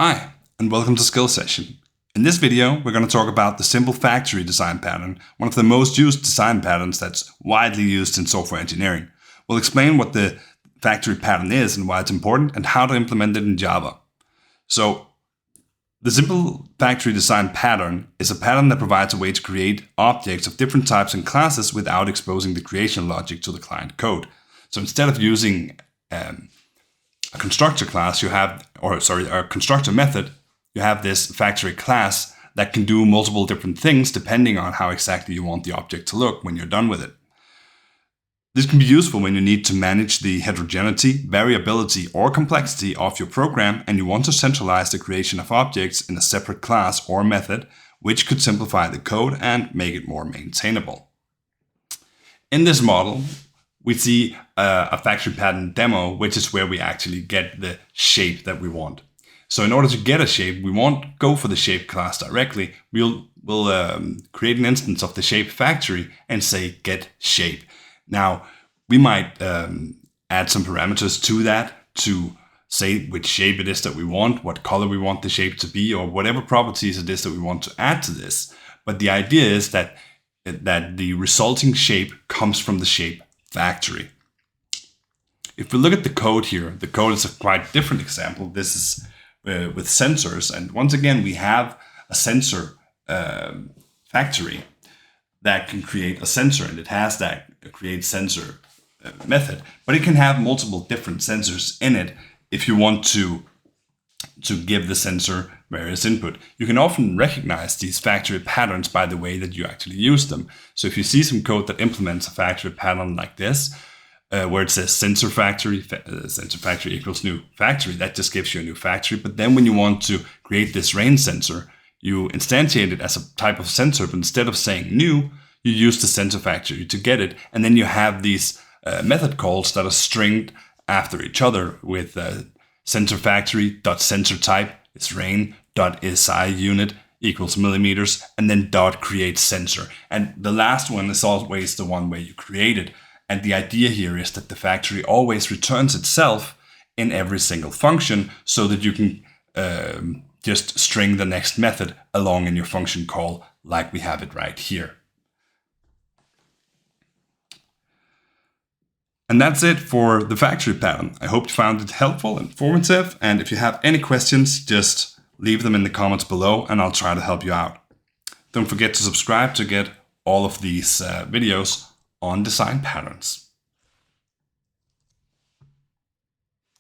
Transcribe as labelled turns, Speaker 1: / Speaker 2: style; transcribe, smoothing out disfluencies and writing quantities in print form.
Speaker 1: Hi, and welcome to Skill Session. In this video, we're going to talk about the simple factory design pattern, one of the most used design patterns that's widely used in software engineering. We'll explain what the factory pattern is and why it's important, and how to implement it in Java. So, the simple factory design pattern is a pattern that provides a way to create objects of different types and classes without exposing the creation logic to the client code. So instead of using a constructor class, a constructor method, you have this factory class that can do multiple different things depending on how exactly you want the object to look when you're done with it. This can be useful when you need to manage the heterogeneity, variability, or complexity of your program, and you want to centralize the creation of objects in a separate class or method, which could simplify the code and make it more maintainable. In this model, we see a factory pattern demo, which is where we actually get the shape that we want. So in order to get a shape, we won't go for the shape class directly. We'll create an instance of the shape factory and say get shape. Now, we might add some parameters to that to say which shape it is that we want, what color we want the shape to be, or whatever properties it is that we want to add to this. But the idea is that the resulting shape comes from the shape factory. If we look at the code here, the code is a quite different example. This is with sensors. And once again, we have a sensor factory that can create a sensor, and it has that create sensor method, but it can have multiple different sensors in it if you want to give the sensor various input. You can often recognize these factory patterns by the way that you actually use them. So if you see some code that implements a factory pattern like this, where it says sensor factory equals new factory, that just gives you a new factory. But then when you want to create this rain sensor, you instantiate it as a type of sensor, but instead of saying new, you use the sensor factory to get it. And then you have these method calls that are stringed after each other with sensor factory dot sensor type is rain dot SI unit equals millimeters, and then dot create sensor. And the last one is always the one where you create it. And the idea here is that the factory always returns itself in every single function so that you can just string the next method along in your function call like we have it right here. And that's it for the factory pattern. I hope you found it helpful and informative. And if you have any questions, just leave them in the comments below and I'll try to help you out. Don't forget to subscribe to get all of these videos on design patterns.